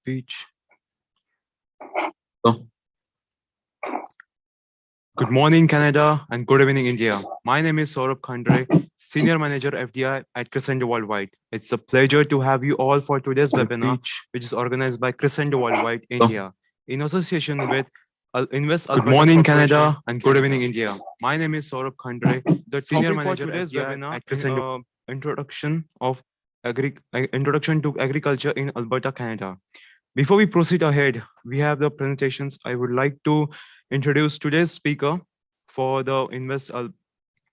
Speech. So, good morning, Canada, and good evening, India. My name is Saurabh Khandre, Senior Manager FDI at Crescendo Worldwide. It's a pleasure to have you all for today's webinar, which is organized by Crescendo Worldwide India in association with Invest Alberta. Good morning, Canada, and good evening, India. My name is Saurabh Khandre, the Senior Manager for today's webinar at Crescendo. Introduction to agriculture in Alberta, Canada. Before we proceed ahead, we have the presentations. I would like to introduce today's speaker for the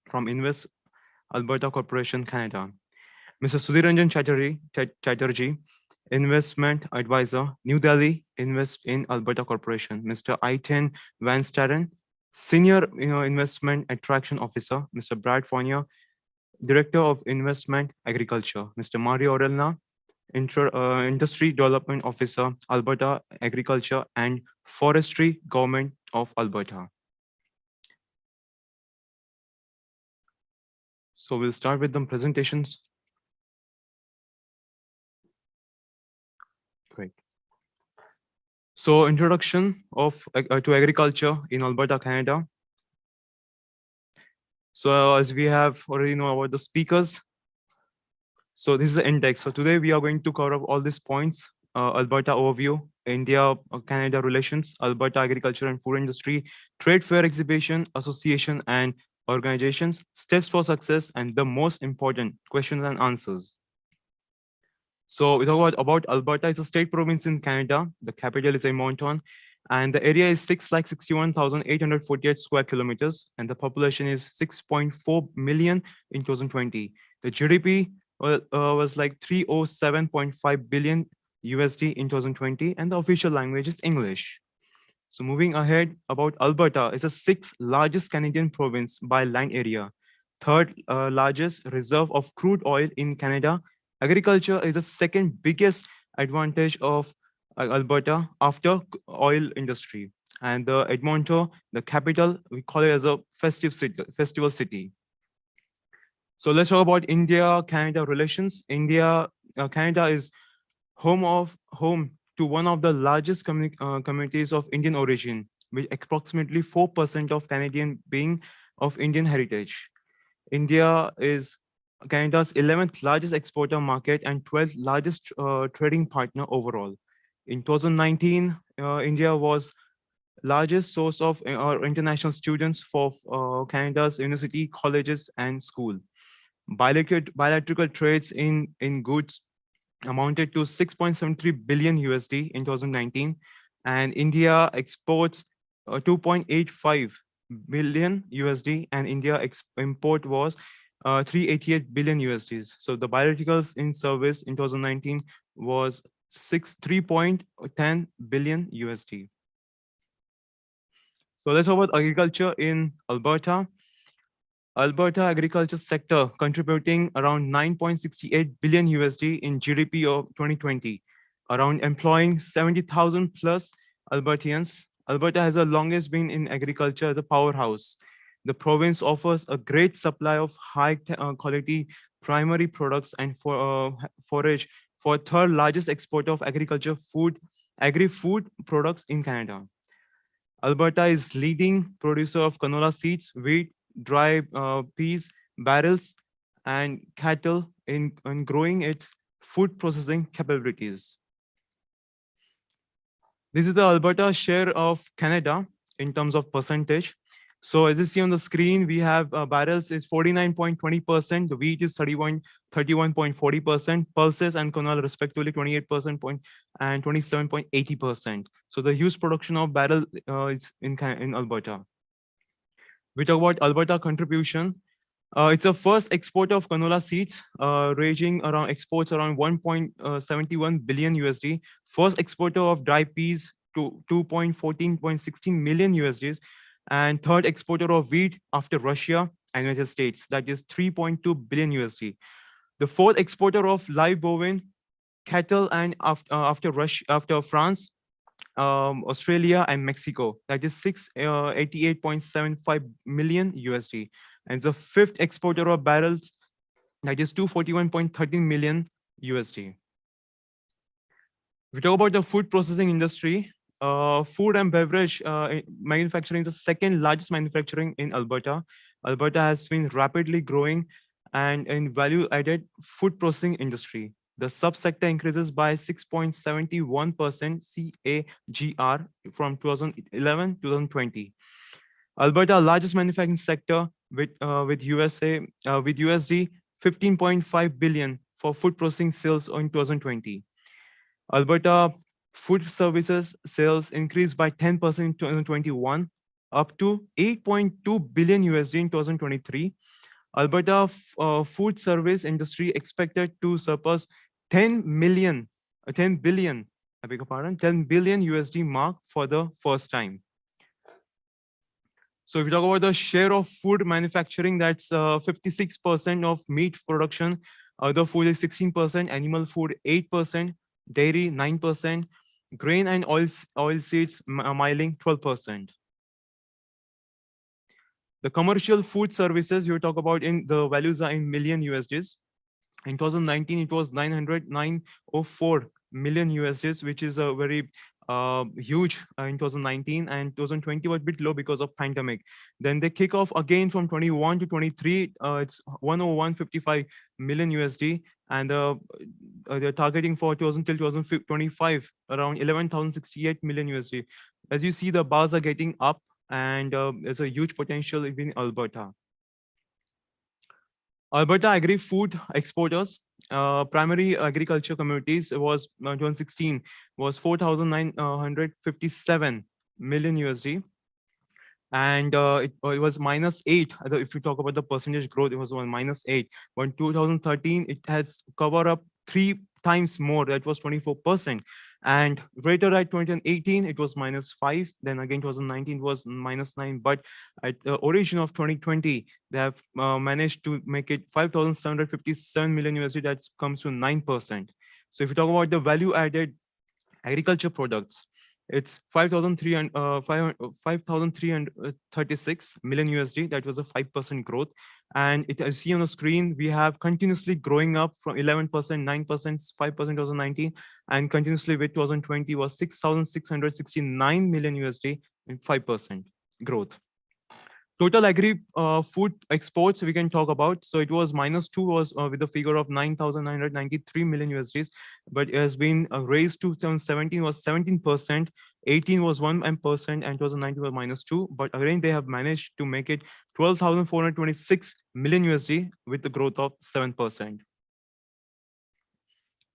from Invest Alberta Corporation, Canada. Mr. Sudhiranjan Chatterjee, Investment Advisor, New Delhi, Invest in Alberta Corporation. Mr. Aiten Van Staden, Senior Investment Attraction Officer. Mr. Brad Fournier, Director of Investment Agriculture. Mr. Mario Orelna, Industry Development Officer, Alberta Agriculture and Forestry, Government of Alberta. So we'll start with the presentations. Great. So introduction to agriculture in Alberta, Canada. So as we have already know about the speakers, so this is the index. So today we are going to cover all these points: Alberta Overview, India-Canada relations, Alberta agriculture and food industry, trade fair exhibition, association and organizations, steps for success, and the most important questions and answers. So we talk about Alberta. It's a state province in Canada. The capital is Edmonton, and the area is 661,848 square kilometers, and the population is 6.4 million in 2020. The GDP was like 307.5 billion USD in 2020, and the official language is English. So moving ahead, about Alberta, it's the sixth largest Canadian province by land area, third largest reserve of crude oil in Canada. Agriculture is the second biggest advantage of Alberta after oil industry. And the Edmonton, the capital, we call it as a festival city. So let's talk about India-Canada relations. Canada is home to one of the largest communities of Indian origin, with approximately 4% of Canadian being of Indian heritage. India is Canada's 11th largest exporter market and 12th largest trading partner overall. In 2019, India was largest source of international students for Canada's university, colleges, and school. Bilateral trades in goods amounted to 6.73 billion USD in 2019, and India exports 2.85 billion USD, and India import was 388 billion USDs. So the bilaterals in service in 2019 was 3.10 billion USD. So let's talk about agriculture in Alberta. Alberta agriculture sector contributing around 9.68 billion USD in GDP of 2020, around employing 70,000 plus Albertians. Alberta has the longest been in agriculture as a powerhouse. The province offers a great supply of high quality primary products and forage for third largest exporter of agri-food products in Canada. Alberta is leading producer of canola seeds, wheat, dry peas, barrels, and cattle in growing its food processing capabilities. This is the Alberta share of Canada in terms of percentage. So as you see on the screen, we have barrels is 49.20%, the wheat is 31.40%, pulses and canola respectively 28% and 27.80%. So the huge production of barrel is in Alberta. We talk about Alberta contribution. It's the first exporter of canola seeds, ranging around exports around 1.71 billion USD. First exporter of dry peas to 2.16 million USDs, and third exporter of wheat after Russia and United States, that is 3.2 billion USD. The fourth exporter of live bovine cattle and after France, Australia and Mexico, that is 688.75 million USD. And the fifth exporter of barrels, that is 241.13 million USD. We talk about the food processing industry. Food and beverage manufacturing is the second largest manufacturing in Alberta. Alberta has been rapidly growing and in value-added food processing industry. The subsector increases by 6.71% CAGR from 2011 to 2020. Alberta, largest manufacturing sector with USD 15.5 billion for food processing sales in 2020. Alberta food services sales increased by 10% in 2021, up to 8.2 billion USD in 2023. Alberta food service industry expected to surpass 10 billion, I beg your pardon, 10 billion USD mark for the first time. So if you talk about the share of food manufacturing, that's 56% of meat production. Other food is 16%, animal food 8%, dairy 9%, grain and oil seeds milling 12%. The commercial food services you talk about in the values are in million USDs. In 2019, it was 904 million USDs, which is a very huge in 2019, and 2020 was a bit low because of pandemic. Then they kick off again from 21 to 23. It's 101.55 million USD, and they're targeting for 2000 till 2025 around 11,068 million USD. As you see, the bars are getting up, and there's a huge potential in Alberta. Alberta agri-food exporters, primary agriculture communities was 2016 was 4,957 million USD, and it was -8. If you talk about the percentage growth, it was -8. But in 2013, it has covered up 3 times more. That was 24%. And later at 2018, it was -5. Then again, 2019 was -9. But at the origin of 2020, they have managed to make it 5,757 million USD. That comes to 9%. So if you talk about the value added agriculture products, it's 5,336 million USD. That was a 5% growth. And as you see on the screen, we have continuously growing up from 11%, 9%, 5% 2019, and continuously with 2020 was 6,669 million USD and 5% growth. Total agri food exports we can talk about. So it was -2 was with a figure of 9,993 million USDs, but it has been raised to 2017 was 17%, 18 was 1%, and 2019 was -2. But again, they have managed to make it 12,426 million USD with the growth of 7%.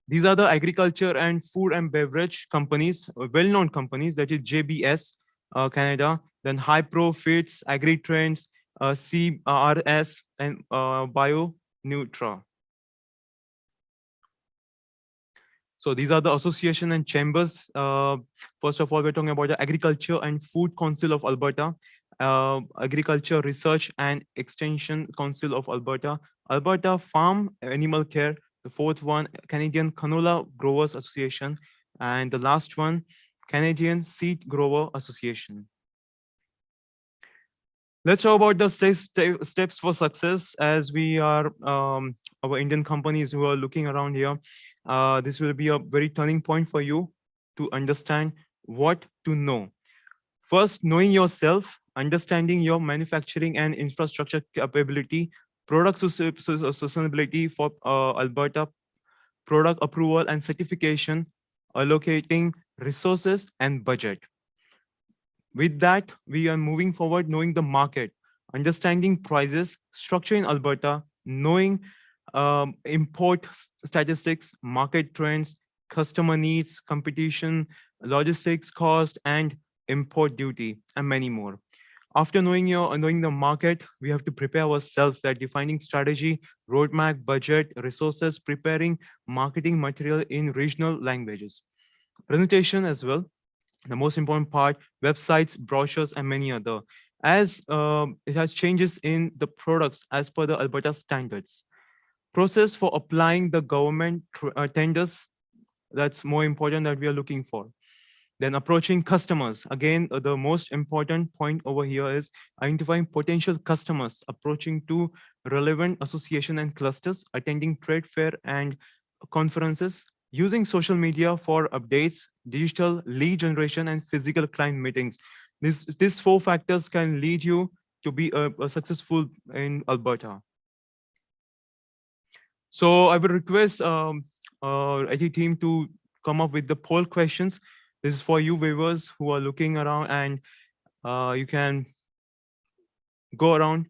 These are the agriculture and food and beverage companies, well-known companies, that is JBS, Canada, then Hypro Fits, AgriTrends, CRS, and BioNutra. So these are the association and chambers. First of all, we're talking about the Agriculture and Food Council of Alberta, Agriculture Research and Extension Council of Alberta, Alberta Farm Animal Care, the fourth one, Canadian Canola Growers Association, and the last one, Canadian Seed Grower Association. Let's talk about the steps for success. As we are our Indian companies who are looking around here, this will be a very turning point for you to understand what to know. First, knowing yourself, understanding your manufacturing and infrastructure capability, product sustainability for Alberta, product approval and certification, allocating resources and budget. With that, we are moving forward, knowing the market, understanding prices, structure in Alberta, knowing import statistics, market trends, customer needs, competition, logistics cost, and import duty, and many more. After knowing the market, we have to prepare ourselves, that defining strategy, roadmap, budget, resources, preparing marketing material in regional languages. Presentation as well. The most important part, websites, brochures, and many other. As it has changes in the products as per the Alberta standards. Process for applying the government tenders, that's more important that we are looking for. Then approaching customers. Again, the most important point over here is identifying potential customers, approaching to relevant association and clusters, attending trade fair and conferences, using social media for updates, digital lead generation, and physical client meetings. These four factors can lead you to be a successful in Alberta. So I would request IT team to come up with the poll questions. This is for you viewers who are looking around, and you can go around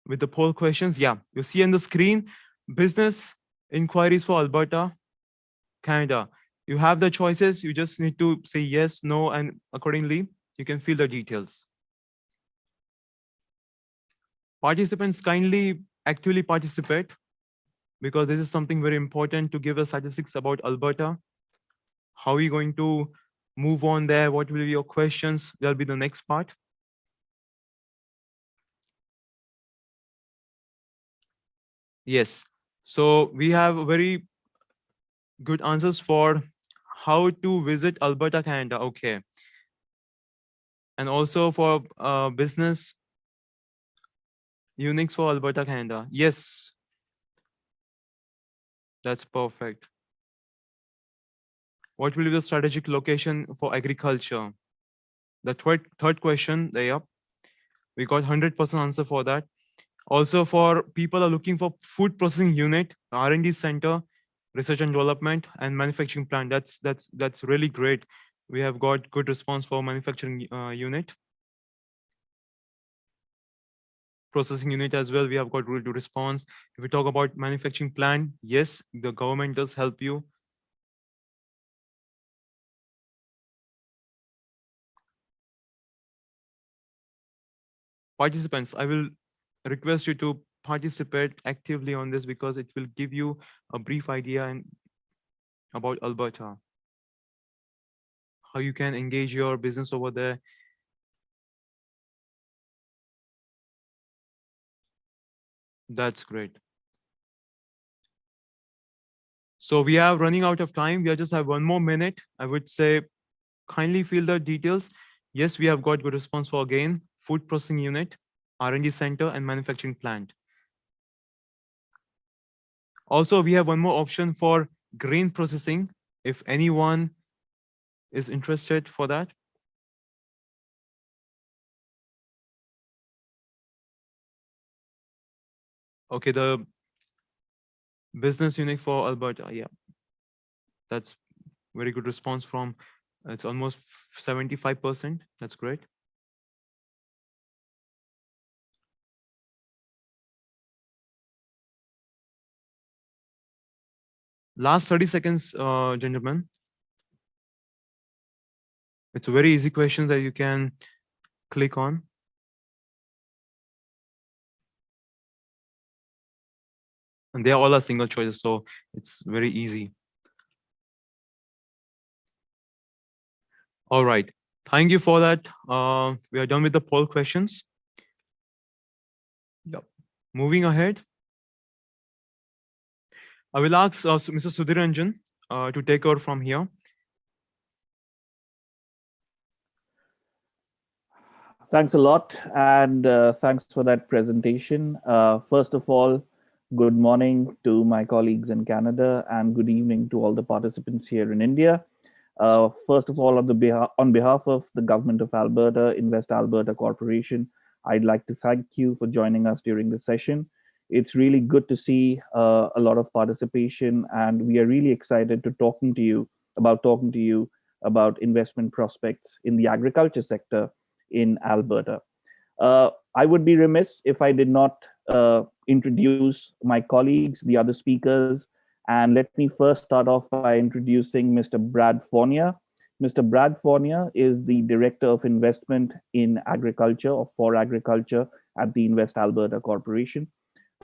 with the poll questions. Yeah, you see on the screen, business inquiries for Alberta, Canada. You have the choices. You just need to say yes, no, and accordingly, you can fill the details. Participants, kindly actively participate, because this is something very important to give us statistics about Alberta. How are you going to move on there? What will be your questions? That'll be the next part. Yes. So we have very good answers for how to visit Alberta, Canada. Okay. And also for business Unix for Alberta, Canada. Yes, that's perfect. What will be the strategic location for agriculture? The third question, there, yep. We got 100% answer for that. Also, for people are looking for food processing unit, R&D center, research and development, and manufacturing plant. That's really great. We have got good response for manufacturing unit. Processing unit as well, we have got really good response. If we talk about manufacturing plant, yes, the government does help you. Participants, I will request you to participate actively on this, because it will give you a brief idea about Alberta, how you can engage your business over there. That's great. So we are running out of time. We just have 1 more minute. I would say kindly fill the details. Yes, we have got good response for, again, food processing unit, R&D center, and manufacturing plant. Also, we have one more option for grain processing, if anyone is interested for that. Okay, the business unit for Alberta. Yeah, that's very good response from, it's almost 75%. That's great. Last 30 seconds, gentlemen. It's a very easy question that you can click on. And they are all are single choices, so it's very easy. All right. Thank you for that. We are done with the poll questions. Yep. Moving ahead, I will ask Mr. Sudhiranjan to take over from here. Thanks a lot, and thanks for that presentation. First of all, good morning to my colleagues in Canada, and good evening to all the participants here in India. First of all, on behalf of the Government of Alberta, Invest Alberta Corporation, I'd like to thank you for joining us during this session. It's really good to see a lot of participation, and we are really excited to talking to you about investment prospects in the agriculture sector in Alberta. I would be remiss if I did not introduce my colleagues, the other speakers, and let me first start off by introducing Mr. Brad Fournier. Mr. Brad Fournier is the Director of Investment in Agriculture, or for Agriculture, at the Invest Alberta Corporation.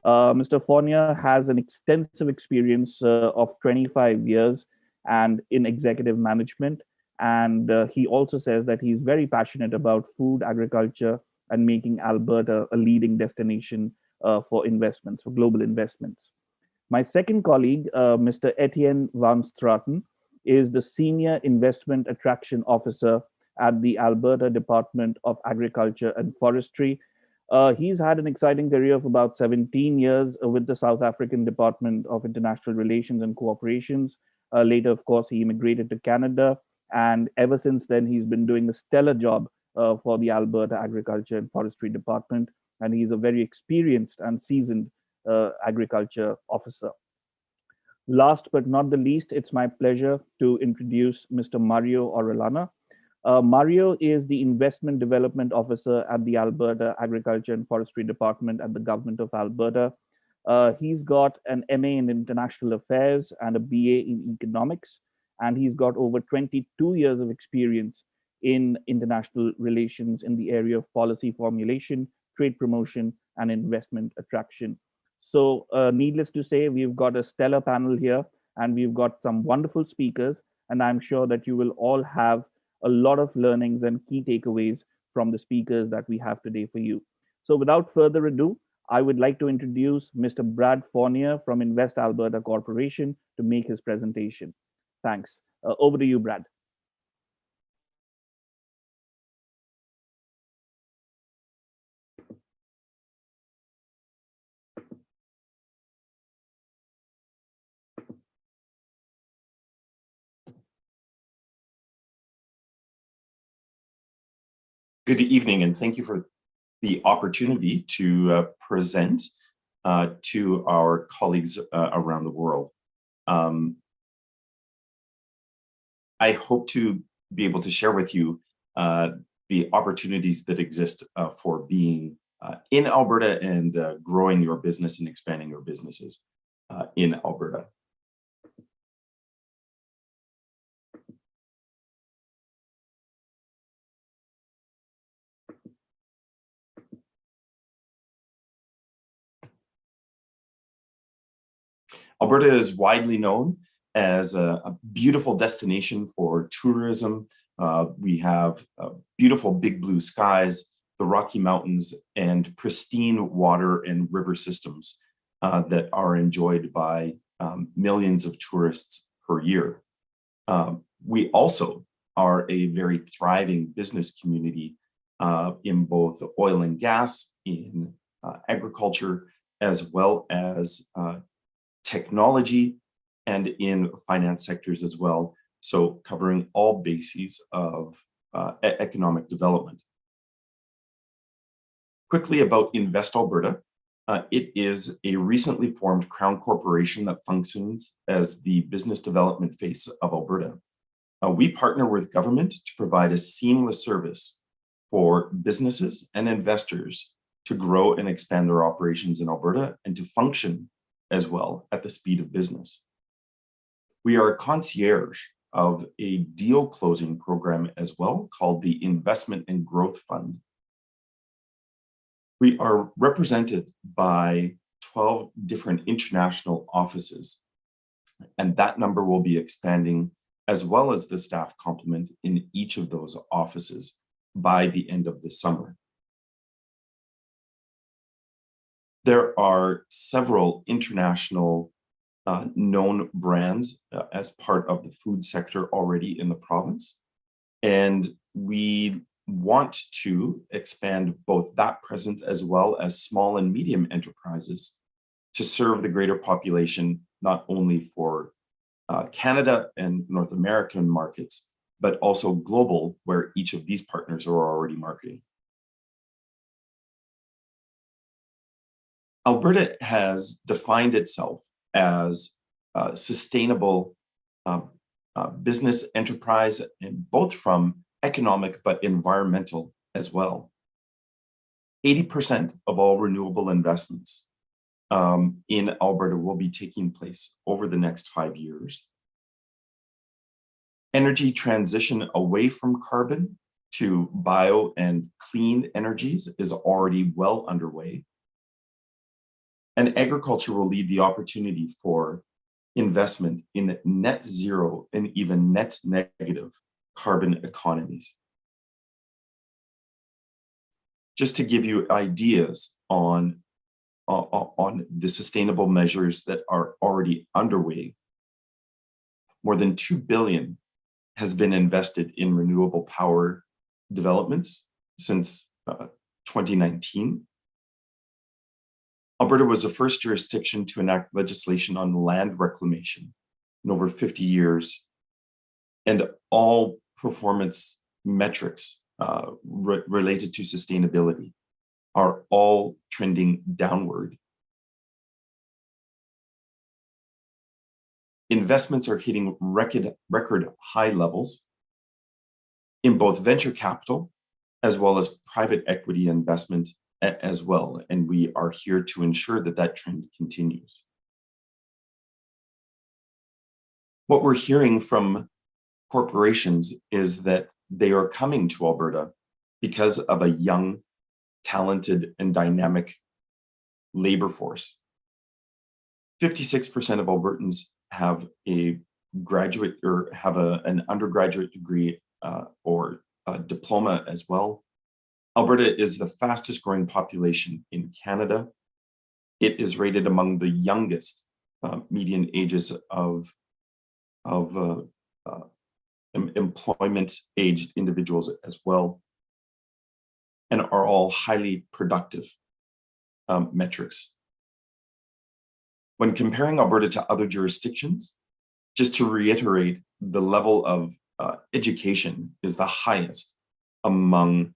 Mr. Fournier has an extensive experience of 25 years and in executive management. And he also says that he's very passionate about food, agriculture, and making Alberta a leading destination for investments, for global investments. My second colleague, Mr. Etienne Van Straten, is the Senior Investment Attraction Officer at the Alberta Department of Agriculture and Forestry. He's had an exciting career of about 17 years with the South African Department of International Relations and Cooperations, Later, of course, he immigrated to Canada. And ever since then, he's been doing a stellar job for the Alberta Agriculture and Forestry Department. And he's a very experienced and seasoned agriculture officer. Last but not the least, it's my pleasure to introduce Mr. Mario Orellana. Mario is the Investment Development Officer at the Alberta Agriculture and Forestry Department at the Government of Alberta. He's got an MA in International Affairs and a BA in Economics, and he's got over 22 years of experience in international relations in the area of policy formulation, trade promotion, and investment attraction. So, needless to say, we've got a stellar panel here, and we've got some wonderful speakers, and I'm sure that you will all have a lot of learnings and key takeaways from the speakers that we have today for you. So, without further ado, I would like to introduce Mr. Brad Fournier from Invest Alberta Corporation to make his presentation. Thanks. Over to you, Brad. Good evening, and thank you for the opportunity to present to our colleagues around the world. I hope to be able to share with you the opportunities that exist for being in Alberta and growing your business and expanding your businesses in Alberta. Alberta is widely known as a beautiful destination for tourism. We have beautiful big blue skies, the Rocky Mountains, and pristine water and river systems that are enjoyed by millions of tourists per year. We also are a very thriving business community in both oil and gas, in agriculture, as well as technology and in finance sectors as well. So covering all bases of economic development. Quickly about Invest Alberta. It is a recently formed Crown corporation that functions as the business development face of Alberta. We partner with government to provide a seamless service for businesses and investors to grow and expand their operations in Alberta and to function as well at the speed of business. We are a concierge of a deal closing program as well called the Investment and Growth Fund. We are represented by 12 different international offices, and that number will be expanding as well as the staff complement in each of those offices by the end of the summer. There are several international known brands as part of the food sector already in the province. And we want to expand both that presence as well as small and medium enterprises to serve the greater population, not only for Canada and North American markets, but also global, where each of these partners are already marketing. Alberta has defined itself as a sustainable business enterprise, and both from economic but environmental as well. 80% of all renewable investments in Alberta will be taking place over the next 5 years. Energy transition away from carbon to bio and clean energies is already well underway. And agriculture will lead the opportunity for investment in net zero and even net negative carbon economies. Just to give you ideas on the sustainable measures that are already underway, more than $2 billion has been invested in renewable power developments since 2019. Alberta was the first jurisdiction to enact legislation on land reclamation, in over 50 years, and all performance metrics related to sustainability are all trending downward. Investments are hitting record high levels in both venture capital as well as private equity investment as well. And we are here to ensure that that trend continues. What we're hearing from corporations is that they are coming to Alberta because of a young, talented, and dynamic labor force. 56% of Albertans have a graduate or have an undergraduate degree or a diploma as well. Alberta is the fastest growing population in Canada. It is rated among the youngest median ages of employment-aged individuals as well, and are all highly productive metrics. When comparing Alberta to other jurisdictions, just to reiterate, the level of education is the highest among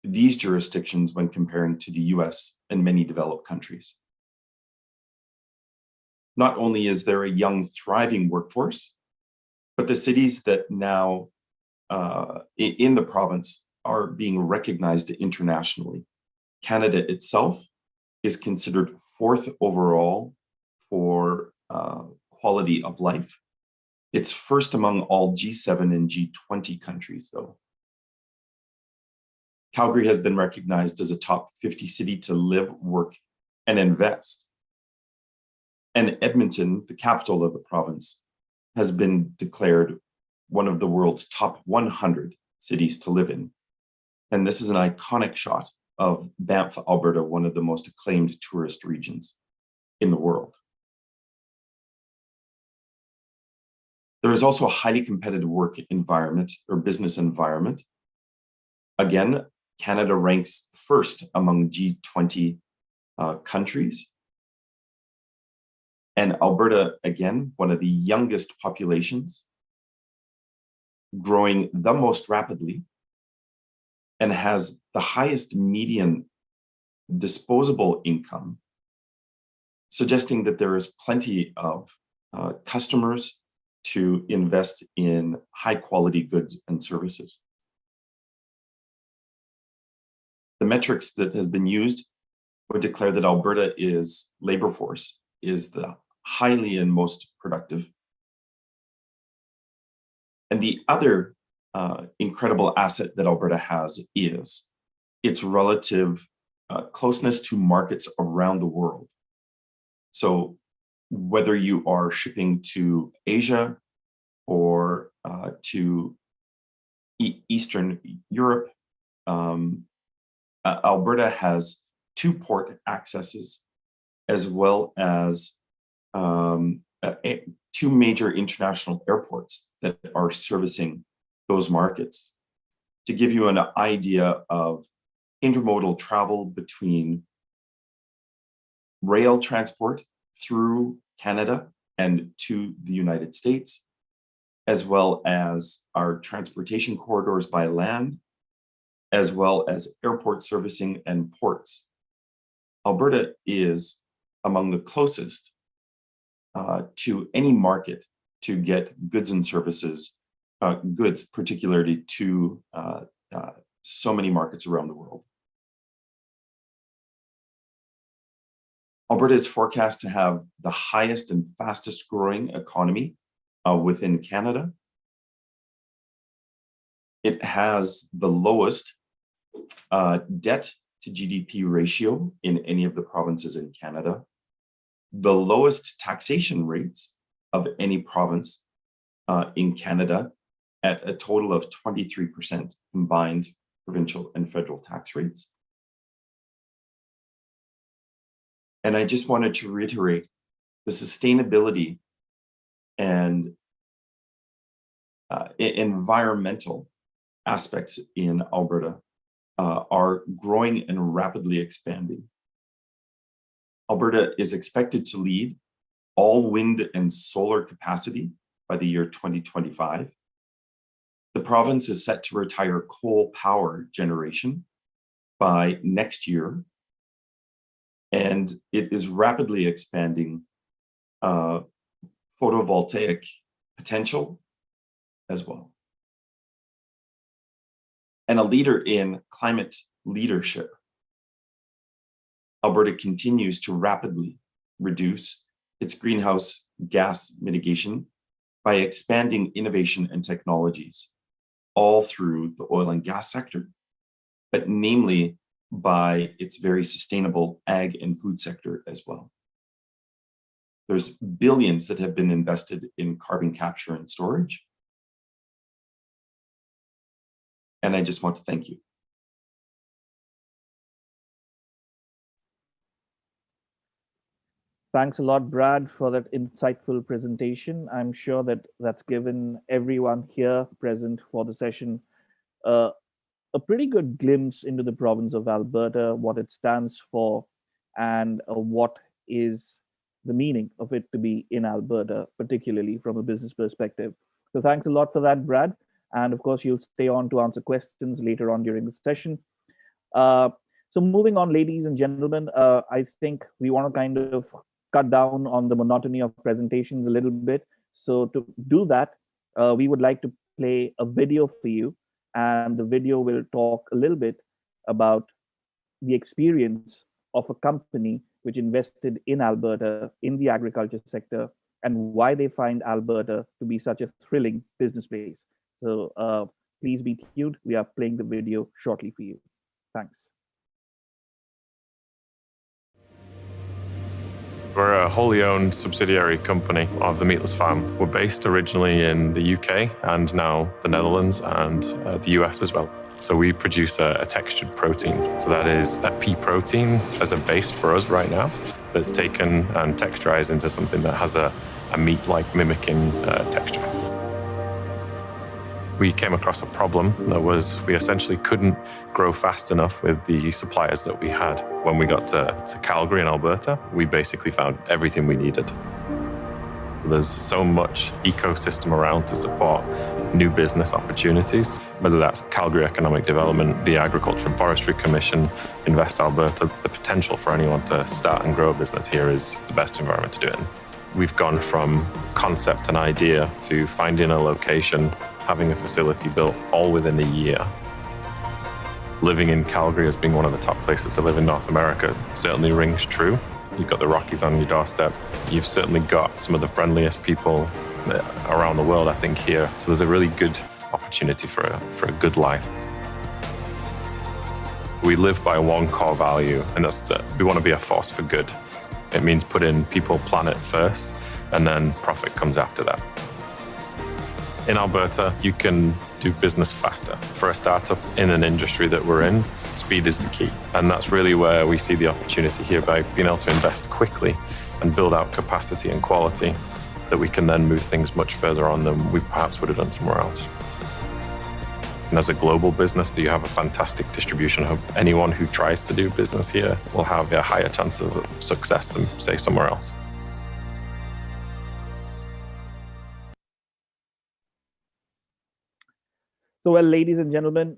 these jurisdictions when comparing to the US and many developed countries. Not only is there a young, thriving workforce, but the cities that now in the province are being recognized internationally. Canada itself is considered 4th overall for quality of life. It's first among all G7 and G20 countries, though. Calgary has been recognized as a top 50 city to live, work, and invest. And Edmonton, the capital of the province, has been declared one of the world's top 100 cities to live in. And this is an iconic shot of Banff, Alberta, one of the most acclaimed tourist regions in the world. There is also a highly competitive work environment or business environment. Again, Canada ranks first among G20 countries. And Alberta, again, one of the youngest populations, growing the most rapidly, and has the highest median disposable income, suggesting that there is plenty of customers to invest in high quality goods and services. The metrics that has been used would declare that Alberta is labor force is the highly and most productive. And the other incredible asset that Alberta has is its relative closeness to markets around the world. So whether you are shipping to Asia or to Eastern Europe, Alberta has 2 port accesses, as well as 2 major international airports that are servicing those markets. To give you an idea of intermodal travel between rail transport through Canada and to the United States, as well as our transportation corridors by land, as well as airport servicing and ports. Alberta is among the closest to any market to get goods and services, goods particularly to so many markets around the world. Alberta is forecast to have the highest and fastest growing economy within Canada. It has the lowest debt to GDP ratio in any of the provinces in Canada, the lowest taxation rates of any province in Canada at a total of 23% combined provincial and federal tax rates. And I just wanted to reiterate the sustainability and environmental aspects in Alberta are growing and rapidly expanding. Alberta is expected to lead all wind and solar capacity by the year 2025. The province is set to retire coal power generation by next year, and it is rapidly expanding photovoltaic potential as well. And a leader in climate leadership, Alberta continues to rapidly reduce its greenhouse gas mitigation by expanding innovation and technologies all through the oil and gas sector, but namely by its very sustainable ag and food sector as well. There's billions that have been invested in carbon capture and storage. And I just want to thank you. Thanks a lot, Brad, for that insightful presentation. I'm sure that that's given everyone here present for the session a pretty good glimpse into the province of Alberta, what it stands for, and what is the meaning of it to be in Alberta, particularly from a business perspective. So thanks a lot for that, Brad. And of course, you'll stay on to answer questions later on during the session. So moving on, ladies and gentlemen, I think we want to kind of cut down on the monotony of presentations a little bit. So to do that, we would like to play a video for you. And the video will talk a little bit about the experience of a company which invested in Alberta in the agriculture sector and why they find Alberta to be such a thrilling business place. So please be tuned. We are playing the video shortly for you. Thanks. We're a wholly owned subsidiary company of the Meatless Farm. We're based originally in the UK and now the Netherlands and the US as well. So we produce a textured protein. So that is a pea protein as a base for us right now that's taken and texturized into something that has a meat-like mimicking texture. We came across a problem that was we essentially couldn't grow fast enough with the suppliers that we had. When we got to Calgary in Alberta, we basically found everything we needed. There's so much ecosystem around to support new business opportunities, whether that's Calgary Economic Development, the Agriculture and Forestry Commission, Invest Alberta. The potential for anyone to start and grow a business here is the best environment to do it in. We've gone from concept and idea to finding a location, having a facility built all within a year. Living in Calgary as being one of the top places to live in North America certainly rings true. You've got the Rockies on your doorstep. You've certainly got some of the friendliest people around the world, I think, here. So there's a really good opportunity for a good life. We live by one core value, and that's that we want to be a force for good. It means putting people, planet first, and then profit comes after that. In Alberta, you can do business faster. For a startup in an industry that we're in, speed is the key. And that's really where we see the opportunity here by being able to invest quickly and build out capacity and quality that we can then move things much further on than we perhaps would have done somewhere else. And as a global business, you have a fantastic distribution hub. Anyone who tries to do business here will have a higher chance of success than, say, somewhere else. So, well, ladies and gentlemen,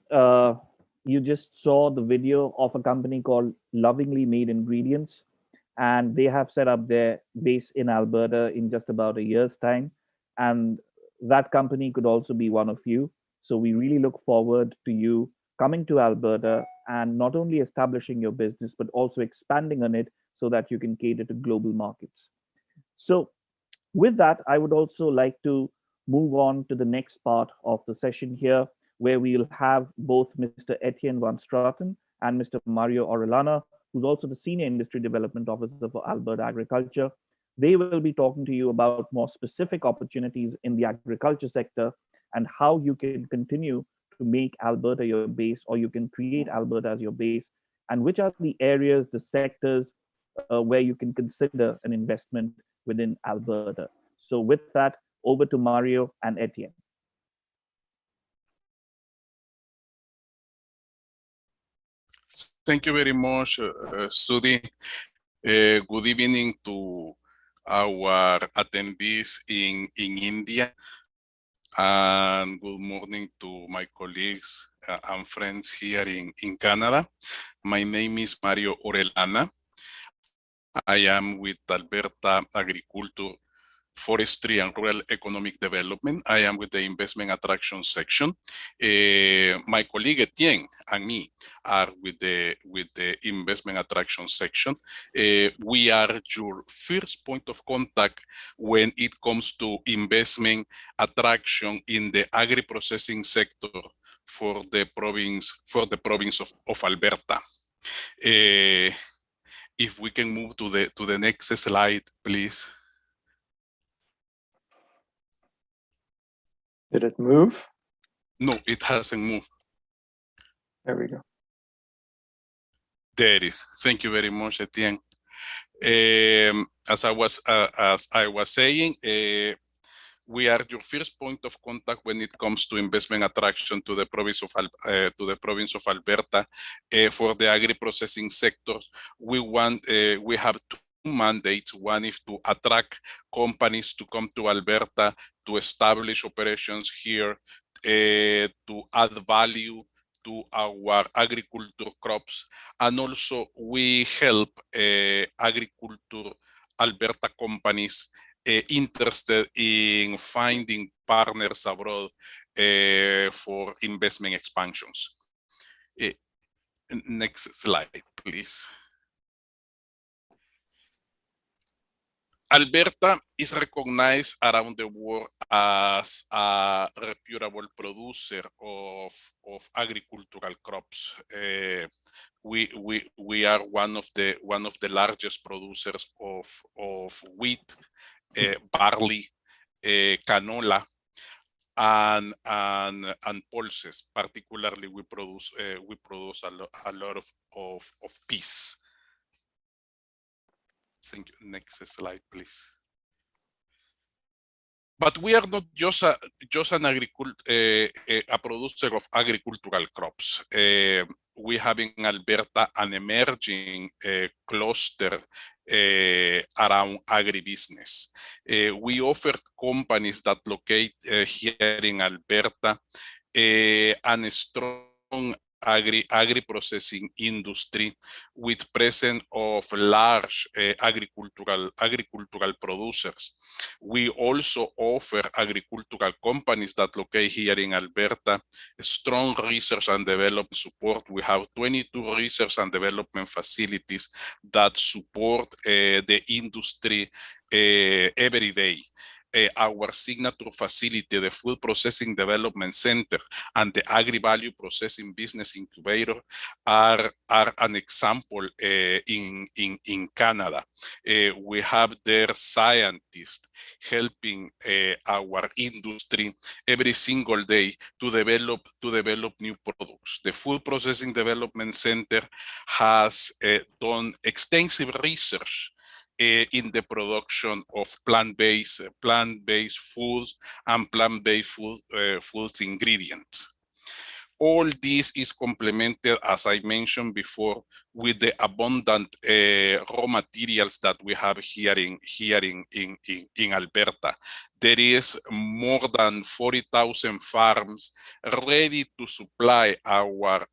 you just saw the video of a company called Lovingly Made Ingredients, and they have set up their base in Alberta in just about a year's time. And that company could also be one of you. So we really look forward to you coming to Alberta and not only establishing your business, but also expanding on it so that you can cater to global markets. So with that, I would also like to move on to the next part of the session here, where we'll have both Mr. Etienne Van Straten and Mr. Mario Orellana, who's also the Senior Industry Development Officer for Alberta Agriculture. They will be talking to you about more specific opportunities in the agriculture sector and how you can continue to make Alberta your base, or you can create Alberta as your base, and which are the areas, the sectors where you can consider an investment within Alberta. So with that, over to Mario and Etienne. Thank you very much, Sudhi. Good evening to our attendees in India, and good morning to my colleagues and friends here in Canada. My name is Mario Orellana. I am with Alberta Agriculture, Forestry and Rural Economic Development. I am with the Investment Attraction section. My colleague Etienne and me are with the Investment Attraction section. We are your first point of contact when it comes to investment attraction in the agri-processing sector for the province of Alberta. If we can move to the next slide, please. Did it move? No, it hasn't moved. There we go. There it is. Thank you very much, Etienne. As I was saying, we are your first point of contact when it comes to investment attraction to the province of Alberta for the agri-processing sector. We have two mandates. One is to attract companies to come to Alberta to establish operations here, to add value to our agriculture crops, and also we help agriculture Alberta companies interested in finding partners abroad for investment expansions. Next slide, please. Alberta is recognized around the world as a reputable producer of agricultural crops. We are one of the largest producers of wheat, barley, canola, and pulses. Particularly, we produce a lot of peas. Thank you. Next slide, please. But we are not just a producer of agricultural crops. We have in Alberta an emerging cluster around agribusiness. We offer companies that locate here in Alberta and a strong agri-processing industry with presence of large agricultural producers. We also offer agricultural companies that locate here in Alberta strong research and development support. We have 22 research and development facilities that support the industry every day. Our signature facility, the Food Processing Development Center, and the Agri-Value Processing Business Incubator are an example in Canada. We have their scientists helping our industry every single day to develop new products. The Food Processing Development Center has done extensive research in the production of plant-based foods and plant-based foods ingredients. All this is complemented, as I mentioned before, with the abundant raw materials that we have here in Alberta. There is more than 40,000 farms ready to supply our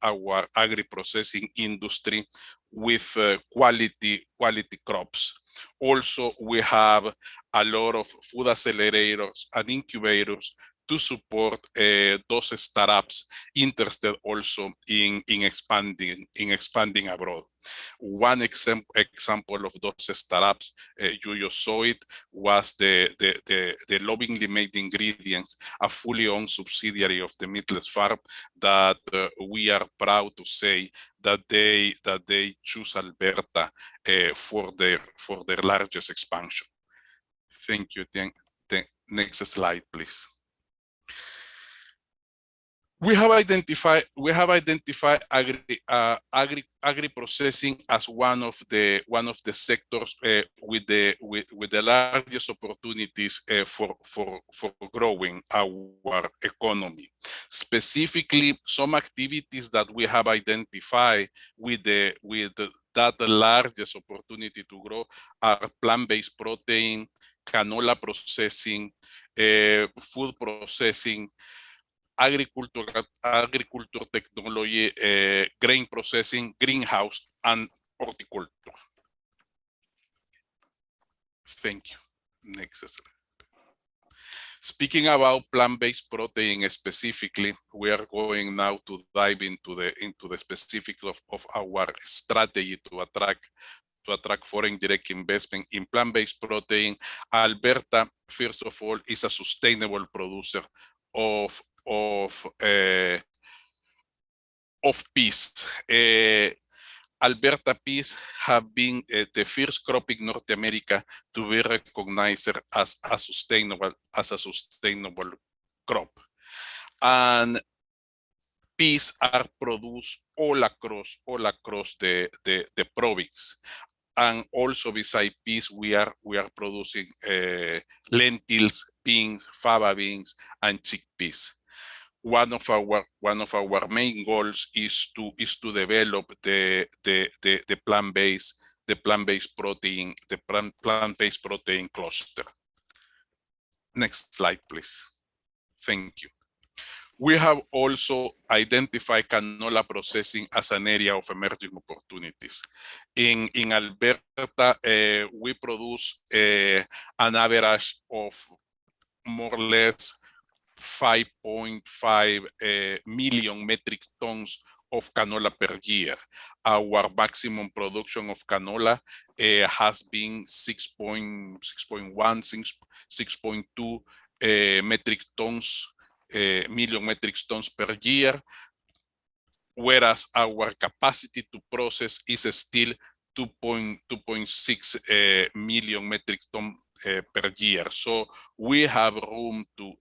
agri-processing industry with quality crops. Also, we have a lot of food accelerators and incubators to support those startups interested also in expanding abroad. One example of those startups, you just saw it, was the Lovingly Made Ingredients, a fully owned subsidiary of the Meatless Farm that we are proud to say that they choose Alberta for their largest expansion. Thank you. The next slide, please. We have identified agri-processing as one of the sectors with the largest opportunities for growing our economy. Specifically, some activities that we have identified with that the largest opportunity to grow are plant-based protein, canola processing, food processing, agriculture technology, grain processing, greenhouse, and horticulture. Thank you. Next slide. Speaking about plant-based protein specifically, we are going now to dive into the specifics of our strategy to attract foreign direct investment in plant-based protein. Alberta, first of all, is a sustainable producer of peas. Alberta peas have been the first crop in North America to be recognized as a sustainable crop. And peas are produced all across the province. And also beside peas, we are producing lentils, beans, fava beans, and chickpeas. One of our main goals is to develop the plant-based protein cluster. Next slide, please. Thank you. We have also identified canola processing as an area of emerging opportunities. In Alberta, we produce an average of more or less 5.5 million metric tons of canola per year. Our maximum production of canola has been 6.1, 6.2 million metric tons per year, whereas our capacity to process is still 2.6 million metric tons per year. So we have room to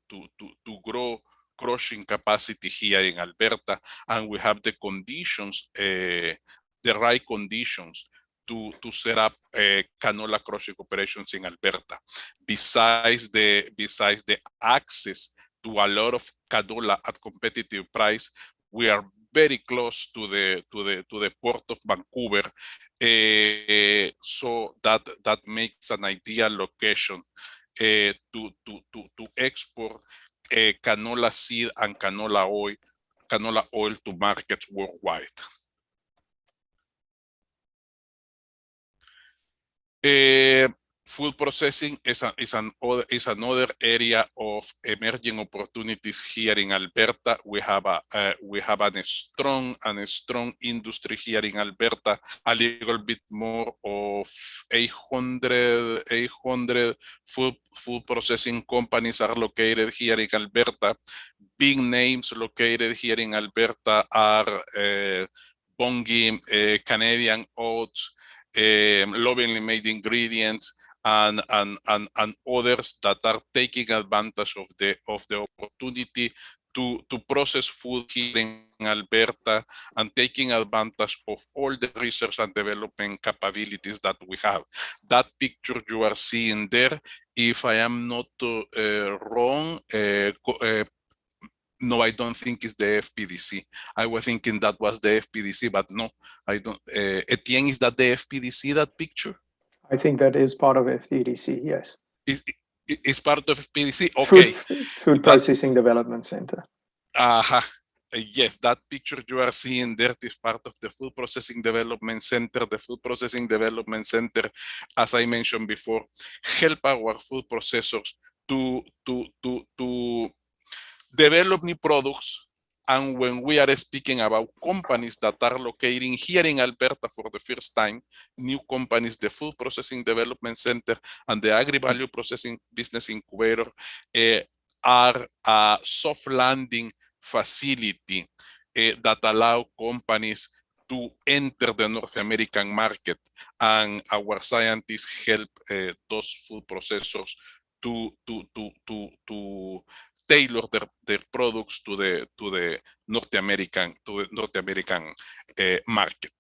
grow crushing capacity here in Alberta, and we have the conditions, the right conditions to set up canola crushing operations in Alberta. Besides the access to a lot of canola at competitive price, we are very close to the port of Vancouver, so that makes an ideal location to export canola seed and canola oil to markets worldwide. Food processing is another area of emerging opportunities here in Alberta. We have a strong industry here in Alberta. A little bit more of 800 food processing companies are located here in Alberta. Big names located here in Alberta are Bunge, Canadian Oats, Lovingly Made Ingredients, and others that are taking advantage of the opportunity to process food here in Alberta and taking advantage of all the research and development capabilities that we have. That picture you are seeing there, if I am not wrong, no, I don't think it's the FPDC. I was thinking that was the FPDC, but no, I don't. Etienne, is that the FPDC, that picture? I think that is part of FPDC, yes. It's part of FPDC, okay. Food Processing Development Center. Yes, that picture you are seeing there is part of the Food Processing Development Center. The Food Processing Development Center, as I mentioned before, help our food processors to develop new products. And when we are speaking about companies that are locating here in Alberta for the first time, new companies, the Food Processing Development Center and the Agri-Value Processing Business Incubator are a soft landing facility that allow companies to enter the North American market. And our scientists help those food processors to tailor their products to the North American market.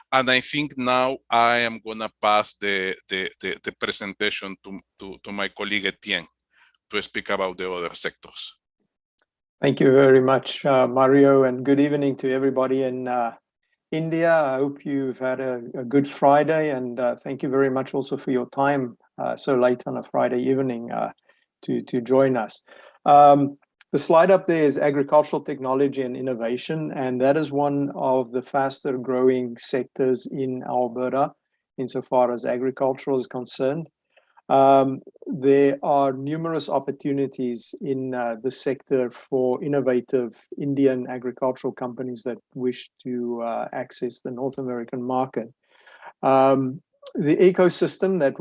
And I think now I am gonna pass the presentation to my colleague Etienne to speak about the other sectors. Thank you very much, Mario, and good evening to everybody in India. I hope you've had a good Friday, and thank you very much also for your time so late on a Friday evening to join us. The slide up there is agricultural technology and innovation, and that is one of the faster growing sectors in Alberta insofar as agriculture is concerned. There are numerous opportunities in the sector for innovative Indian agricultural companies that wish to access the North American market. The ecosystem that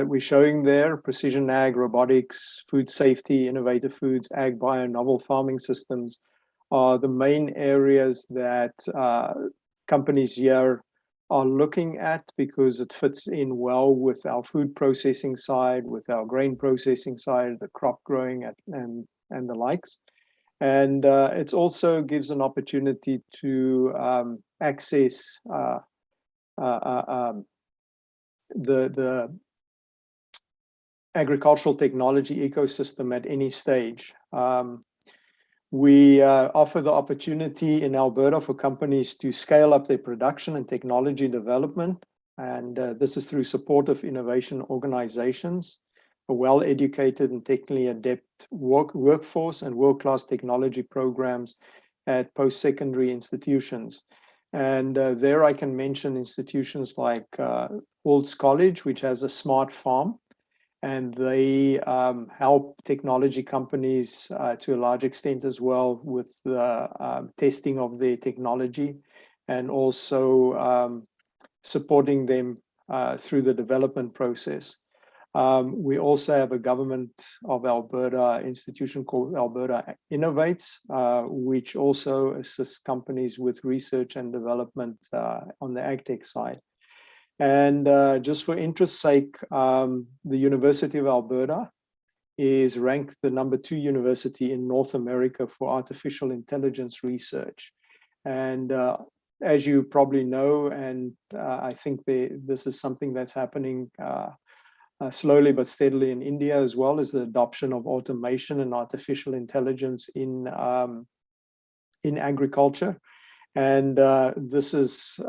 we're showing there, precision ag, robotics, food safety, innovative foods, ag bio, novel farming systems, are the main areas that companies here are looking at because it fits in well with our food processing side, with our grain processing side, the crop growing and the likes. And it also gives an opportunity to access the agricultural technology ecosystem at any stage. We offer the opportunity in Alberta for companies to scale up their production and technology development. And this is through supportive innovation organizations, a well-educated and technically adept workforce, and world-class technology programs at post-secondary institutions. And there I can mention institutions like Waltz College, which has a smart farm, and they help technology companies to a large extent as well with the testing of their technology, and also supporting them through the development process. We also have a Government of Alberta institution called Alberta Innovates, which also assists companies with research and development on the agtech side. And just for interest's sake, the University of Alberta is ranked the #2 university in North America for artificial intelligence research. And as you probably know, and I think this is something that's happening slowly but steadily in India as well, is the adoption of automation and artificial intelligence in agriculture. And this is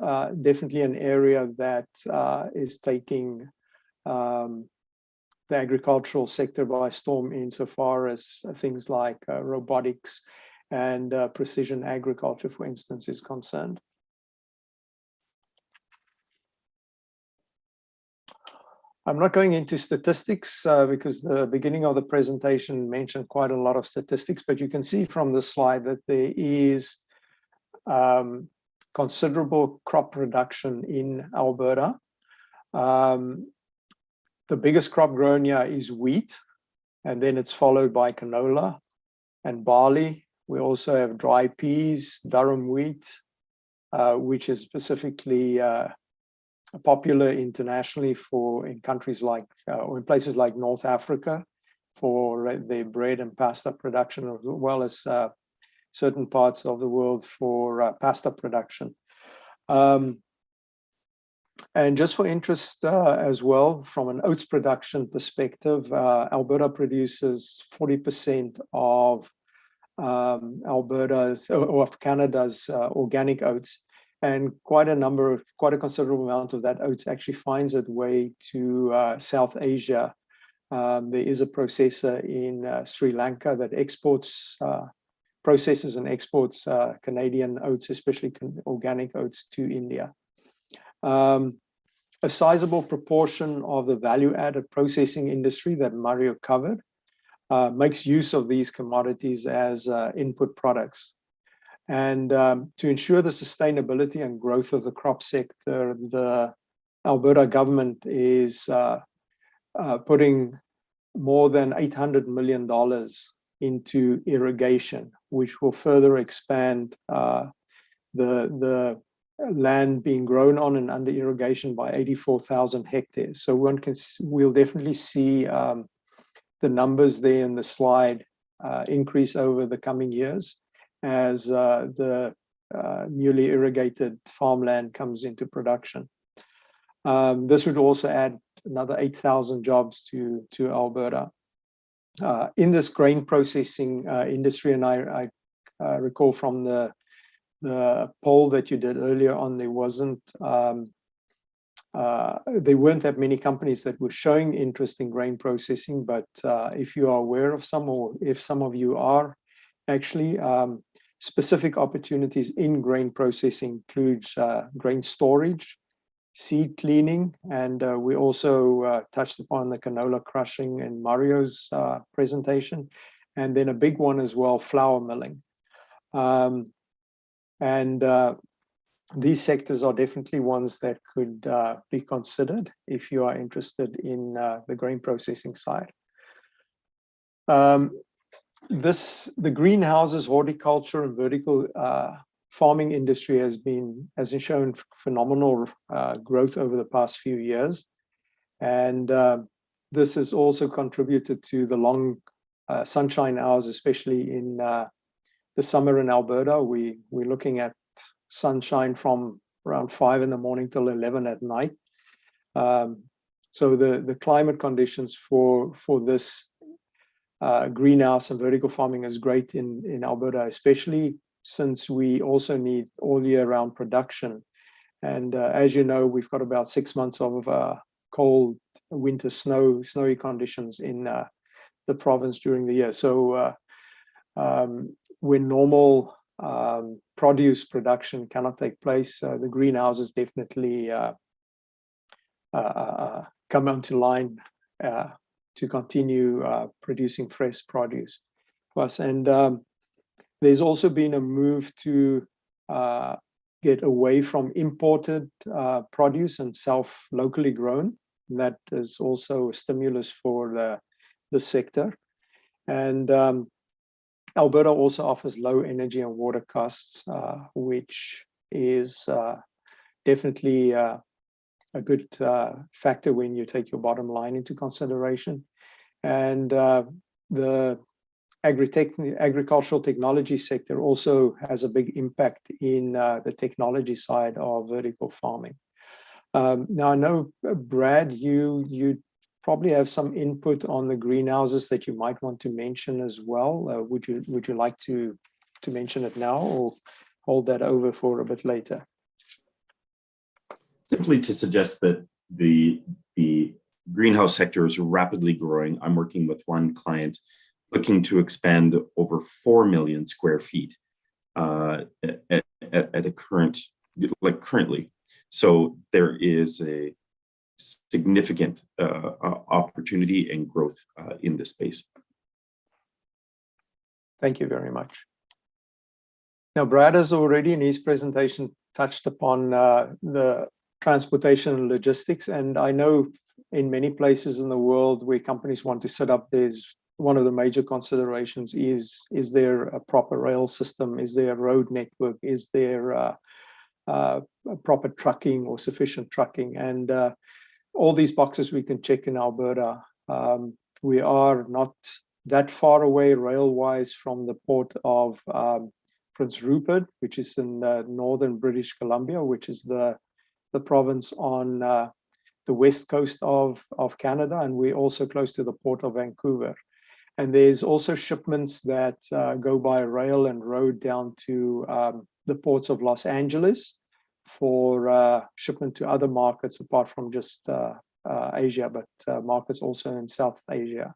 definitely an area that is taking the agricultural sector by storm insofar as things like robotics and precision agriculture, for instance, is concerned. I'm not going into statistics because the beginning of the presentation mentioned quite a lot of statistics, but you can see from the slide that there is considerable crop production in Alberta. The biggest crop grown here is wheat, and then it's followed by canola and barley. We also have dry peas, durum wheat, which is specifically popular internationally in countries like, or in places like North Africa for their bread and pasta production, as well as certain parts of the world for pasta production. And just for interest as well, from an oats production perspective, Alberta produces 40% of Alberta's or of Canada's organic oats, and quite a considerable amount of that oats actually finds its way to South Asia. There is a processor in Sri Lanka that processes and exports Canadian oats, especially organic oats, to India. A sizable proportion of the value-added processing industry that Mario covered makes use of these commodities as input products. And to ensure the sustainability and growth of the crop sector, the Alberta government is putting more than $800 million into irrigation, which will further expand the land being grown on and under irrigation by 84,000 hectares. So we'll definitely see the numbers there in the slide increase over the coming years as the newly irrigated farmland comes into production. This would also add another 8,000 jobs to Alberta. In this grain processing industry, and I recall from the the poll that you did earlier on, there weren't that many companies that were showing interest in grain processing, but if you are aware of some, or if some of you are actually, specific opportunities in grain processing includes grain storage, seed cleaning, and we also touched upon the canola crushing in Mario's presentation, and then a big one as well, flour milling. These sectors are definitely ones that could be considered if you are interested in the grain processing side. The greenhouses, horticulture, and vertical farming industry has shown phenomenal growth over the past few years, and this has also contributed to the long sunshine hours, especially in the summer in Alberta. We're looking at sunshine from around 5 in the morning till 11 at night. So the climate conditions for this greenhouse and vertical farming is great in Alberta, especially since we also need all year round production. And as you know, we've got about 6 months of cold winter snowy conditions in the province during the year. So when normal produce production cannot take place, the greenhouses definitely come onto line to continue producing fresh produce for us. And there's also been a move to get away from imported produce and locally grown. And that is also a stimulus for the sector. And Alberta also offers low energy and water costs, which is definitely a good factor when you take your bottom line into consideration. And the agricultural technology sector also has a big impact in the technology side of vertical farming. Now, I know, Brad, you probably have some input on the greenhouses that you might want to mention as well. Would you like to mention it now, or hold that over for a bit later? Simply to suggest that the greenhouse sector is rapidly growing. I'm working with one client looking to expand over 4 million square feet at a currently. So there is a significant opportunity and growth in this space. Thank you very much. Now, Brad has already in his presentation touched upon the transportation and logistics, and I know in many places in the world where companies want to set up, there's one of the major considerations is there a proper rail system? Is there a road network? Is there a proper trucking or sufficient trucking? And all these boxes we can check in Alberta. We are not that far away rail-wise from the port of Prince Rupert, which is in northern British Columbia, which is the province on the west coast of Canada, and we're also close to the port of Vancouver. And there's also shipments that go by rail and road down to the ports of Los Angeles for shipment to other markets apart from just Asia, but markets also in South Asia,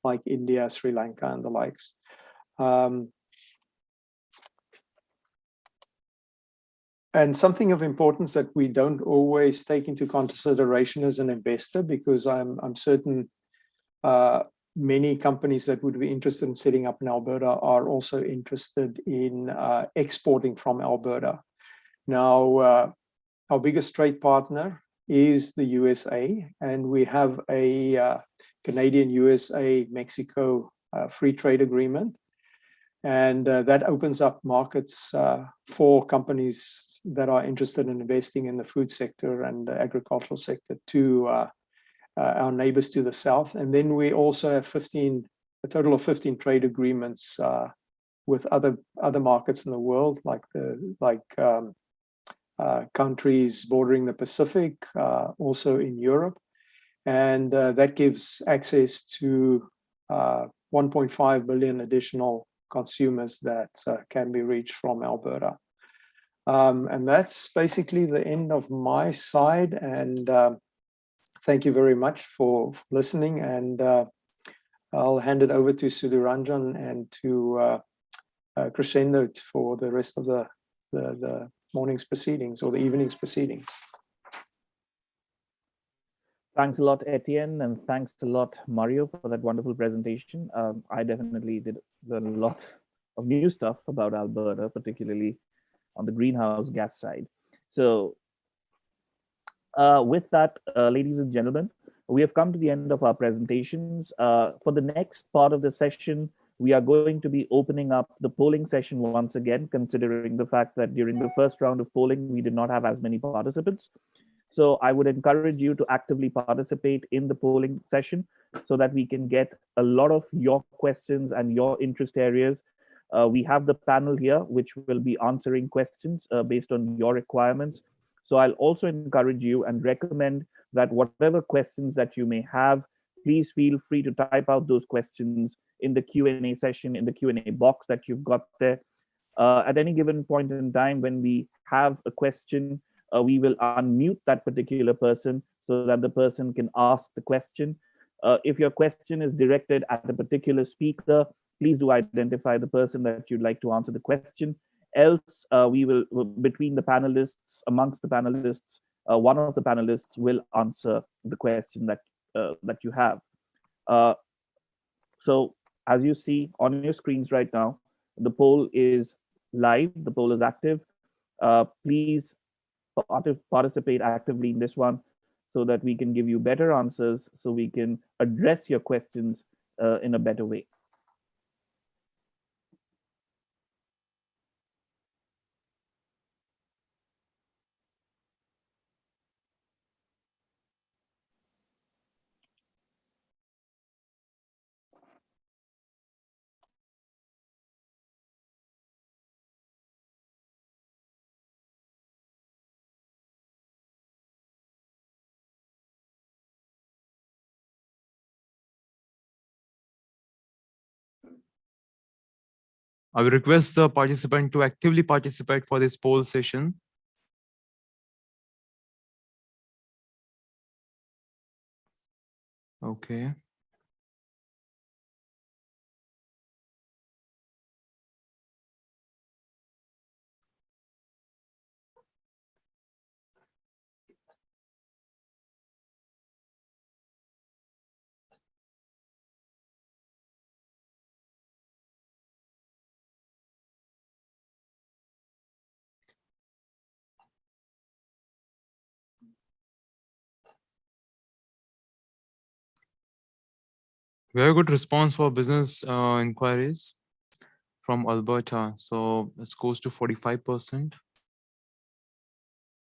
like India, Sri Lanka, and the likes. And something of importance that we don't always take into consideration as an investor, because I'm certain many companies that would be interested in setting up in Alberta are also interested in exporting from Alberta. Now, our biggest trade partner is the USA, and we have a Canadian-USA-Mexico free trade agreement. And that opens up markets for companies that are interested in investing in the food sector and the agricultural sector to our neighbors to the south. And then we also have a total of 15 trade agreements with other markets in the world, like countries bordering the Pacific, also in Europe. And that gives access to 1.5 billion additional consumers that can be reached from Alberta. And that's basically the end of my side. And thank you very much for listening. And I'll hand it over to Sudhuranjan and to Crescendo for the rest of the morning's proceedings or the evening's proceedings. Thanks a lot, Etienne, and thanks a lot, Mario, for that wonderful presentation. I definitely did learn a lot of new stuff about Alberta, particularly on the greenhouse gas side. So with that, ladies and gentlemen, we have come to the end of our presentations. For the next part of the session, we are going to be opening up the polling session once again, considering the fact that during the first round of polling, we did not have as many participants. So I would encourage you to actively participate in the polling session so that we can get a lot of your questions and your interest areas. We have the panel here, which will be answering questions based on your requirements. So I'll also encourage you and recommend that whatever questions that you may have, please feel free to type out those questions in the Q&A session, in the Q&A box that you've got there. At any given point in time, when we have a question, we will unmute that particular person so that the person can ask the question. If your question is directed at a particular speaker, please do identify the person that you'd like to answer the question. Else, we will, between the panelists, amongst the panelists, one of the panelists will answer the question that you have. So as you see on your screens right now, the poll is live, the poll is active. Please participate actively in this one so that we can give you better answers, so we can address your questions in a better way. I will request the participant to actively participate for this poll session. Okay. Very good response for business inquiries from Alberta. So this goes to 45%.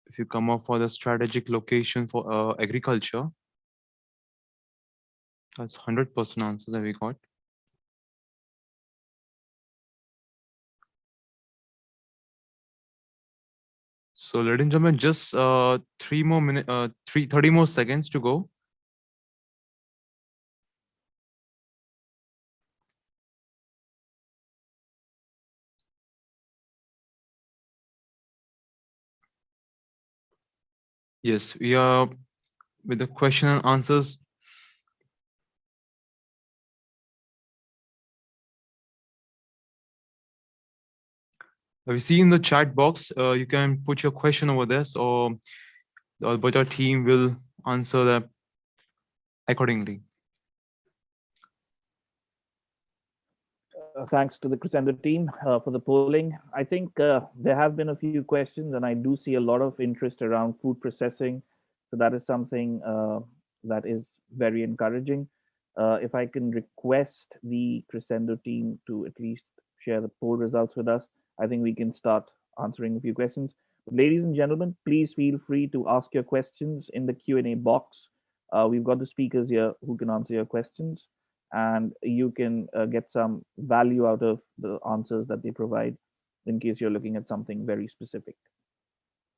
If you come up for the strategic location for agriculture, that's 100% answers that we got. So ladies and gentlemen, just 30 more seconds to go. Yes, we are with the question and answers. We see in the chat box, you can put your question over there, so the Alberta team will answer that accordingly. Thanks to the Crescendo team for the polling. I think there have been a few questions, and I do see a lot of interest around food processing. So that is something that is very encouraging. If I can request the Crescendo team to at least share the poll results with us, I think we can start answering a few questions. But ladies and gentlemen, please feel free to ask your questions in the Q&A box. We've got the speakers here who can answer your questions, and you can get some value out of the answers that they provide in case you're looking at something very specific.